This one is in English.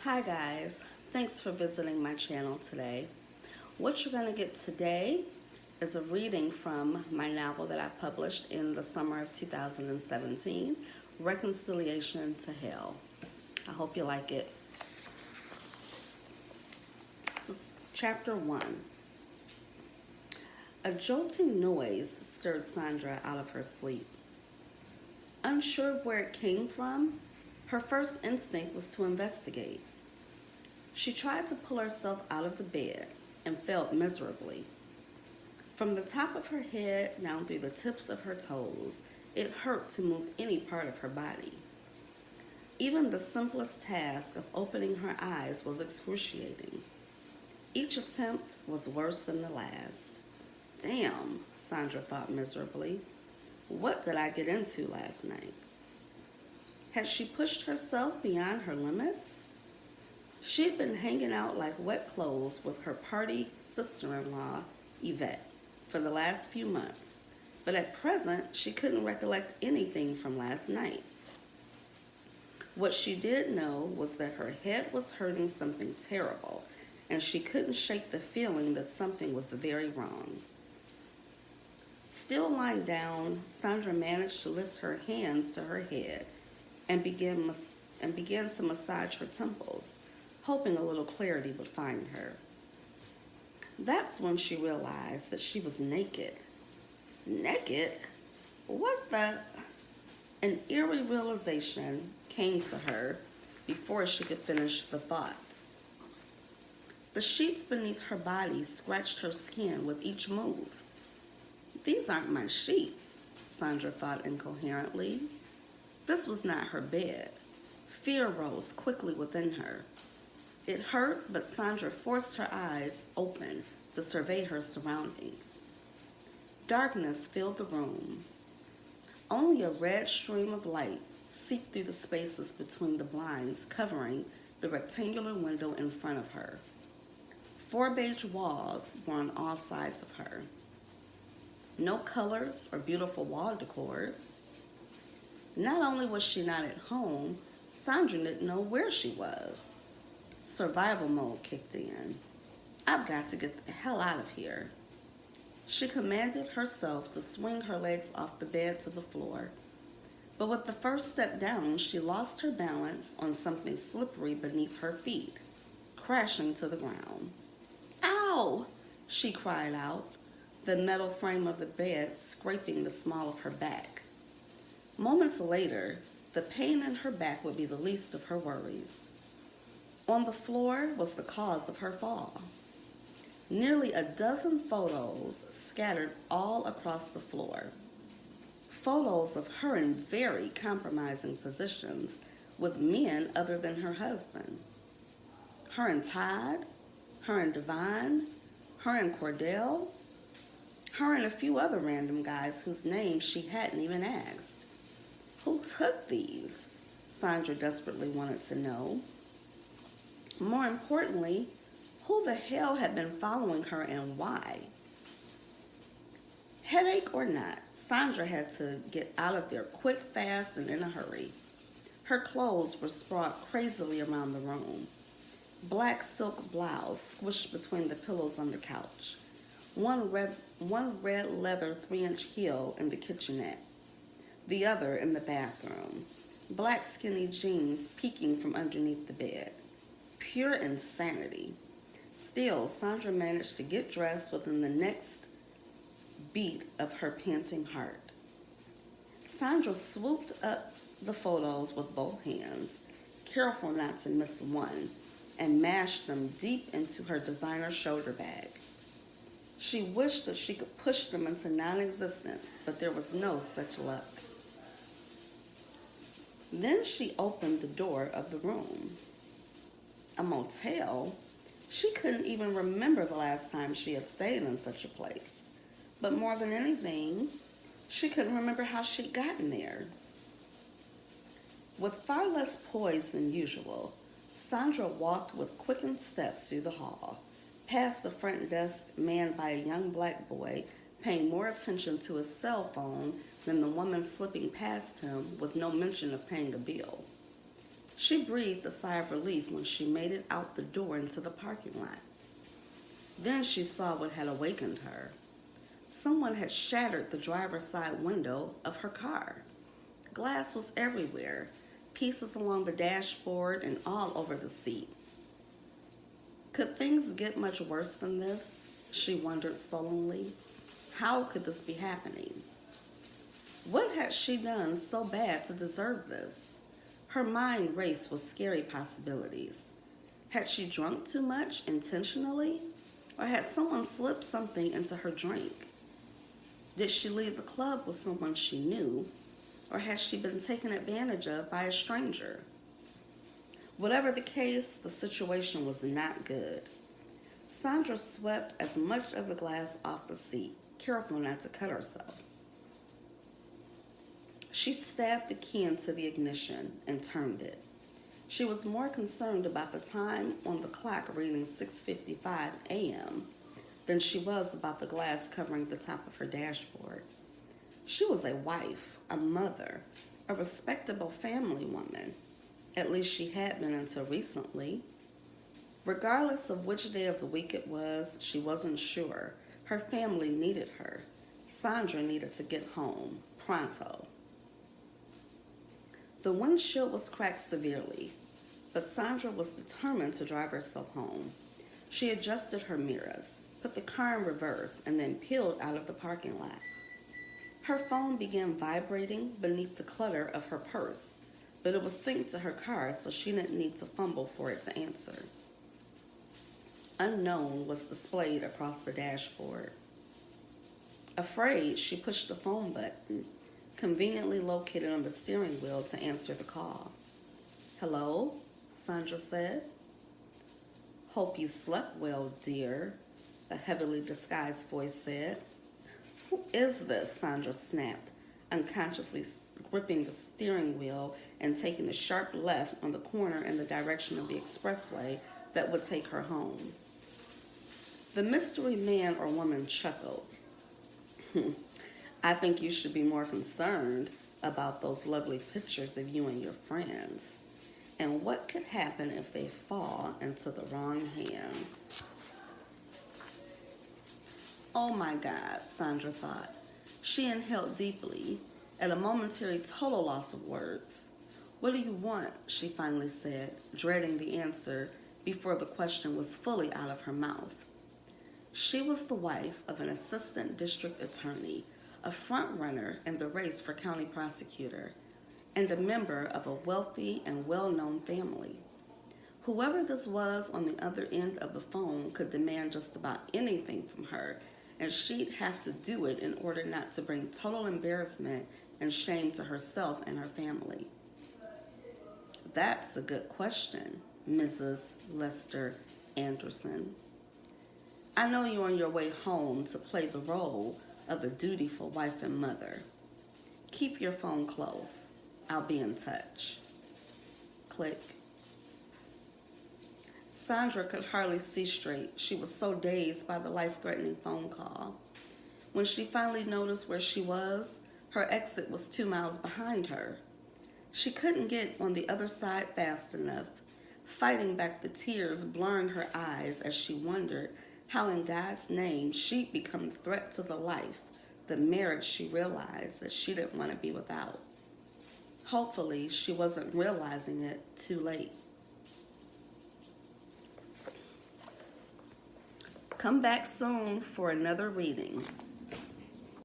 Hi guys, thanks for visiting my channel today. What you're going to get today is a reading from my novel that I published in the summer of 2017, Reconciliation to Hell. I hope you like it. This is chapter 1. A jolting noise stirred Sandra out of her sleep. Unsure of where it came from, her first instinct was to investigate. She tried to pull herself out of the bed and failed miserably. From the top of her head down through the tips of her toes, it hurt to move any part of her body. Even the simplest task of opening her eyes was excruciating. Each attempt was worse than the last. Damn, Sandra thought miserably. What did I get into last night? Had she pushed herself beyond her limits? She'd been hanging out like wet clothes with her party sister-in-law, Yvette, for the last few months, but at present she couldn't recollect anything from last night. What she did know was that her head was hurting something terrible, and she couldn't shake the feeling that something was very wrong. Still lying down, Sandra managed to lift her hands to her head and began to massage her temples, hoping a little clarity would find her. That's when she realized that she was naked. Naked? What the? An eerie realization came to her before she could finish the thought. The sheets beneath her body scratched her skin with each move. These aren't my sheets, Sandra thought incoherently. This was not her bed. Fear rose quickly within her. It hurt, but Sandra forced her eyes open to survey her surroundings. Darkness filled the room. Only a red stream of light seeped through the spaces between the blinds covering the rectangular window in front of her. 4 beige walls were on all sides of her. No colors or beautiful wall decors. Not only was she not at home, Sandra didn't know where she was. Survival mode kicked in. I've got to get the hell out of here. She commanded herself to swing her legs off the bed to the floor. But with the first step down, she lost her balance on something slippery beneath her feet, crashing to the ground. Ow! She cried out, the metal frame of the bed scraping the small of her back. Moments later, the pain in her back would be the least of her worries. On the floor was the cause of her fall. Nearly a dozen photos scattered all across the floor. Photos of her in very compromising positions with men other than her husband. Her and Todd, her and Devon, her and Cordell, her and a few other random guys whose names she hadn't even asked. Who took these? Sandra desperately wanted to know. More importantly, who the hell had been following her and why? Headache or not, Sandra had to get out of there quick, fast, and in a hurry. Her clothes were sprawled crazily around the room. Black silk blouse squished between the pillows on the couch. One red leather 3-inch heel in the kitchenette. The other in the bathroom. Black skinny jeans peeking from underneath the bed. Pure insanity. Still, Sandra managed to get dressed within the next beat of her panting heart. Sandra swooped up the photos with both hands, careful not to miss one, and mashed them deep into her designer shoulder bag. She wished that she could push them into non-existence, but there was no such luck. Then she opened the door of the room. A motel? She couldn't even remember the last time she had stayed in such a place. But more than anything, she couldn't remember how she'd gotten there. With far less poise than usual, Sandra walked with quickened steps through the hall, past the front desk manned by a young black boy paying more attention to his cell phone than the woman slipping past him with no mention of paying a bill. She breathed a sigh of relief when she made it out the door into the parking lot. Then she saw what had awakened her. Someone had shattered the driver's side window of her car. Glass was everywhere, pieces along the dashboard and all over the seat. Could things get much worse than this? She wondered sullenly. How could this be happening? What had she done so bad to deserve this? Her mind raced with scary possibilities. Had she drunk too much intentionally? Or had someone slipped something into her drink? Did she leave the club with someone she knew? Or had she been taken advantage of by a stranger? Whatever the case, the situation was not good. Sandra swept as much of the glass off the seat, careful not to cut herself. She stabbed the key into the ignition and turned it. She was more concerned about the time on the clock reading 6:55 a.m. than she was about the glass covering the top of her dashboard. She was a wife, a mother, a respectable family woman. At least she had been until recently. Regardless of which day of the week it was, she wasn't sure. Her family needed her. Sandra needed to get home, pronto. The windshield was cracked severely, but Sandra was determined to drive herself home. She adjusted her mirrors, put the car in reverse, and then peeled out of the parking lot. Her phone began vibrating beneath the clutter of her purse, but it was synced to her car, so she didn't need to fumble for it to answer. Unknown was displayed across the dashboard. Afraid, she pushed the phone button, conveniently located on the steering wheel, to answer the call. "Hello?" Sandra said. "Hope you slept well, dear," a heavily disguised voice said. "Who is this?" Sandra snapped, unconsciously gripping the steering wheel and taking a sharp left on the corner in the direction of the expressway that would take her home. The mystery man or woman chuckled. "I think you should be more concerned about those lovely pictures of you and your friends. And what could happen if they fall into the wrong hands?" "Oh my God," Sandra thought. She inhaled deeply, at a momentary total loss of words. "What do you want?" she finally said, dreading the answer before the question was fully out of her mouth. She was the wife of an assistant district attorney, a front-runner in the race for county prosecutor, and a member of a wealthy and well-known family. Whoever this was on the other end of the phone could demand just about anything from her, and she'd have to do it in order not to bring total embarrassment and shame to herself and her family. "That's a good question, Mrs. Lester Anderson. I know you're on your way home to play the role of a dutiful wife and mother. Keep your phone close. I'll be in touch." Click. Sandra could hardly see straight. She was so dazed by the life-threatening phone call. When she finally noticed where she was, her exit was 2 miles behind her. She couldn't get on the other side fast enough. Fighting back the tears blurred her eyes as she wondered how in God's name she'd become a threat to the life, the marriage she realized that she didn't want to be without. Hopefully, she wasn't realizing it too late. Come back soon for another reading.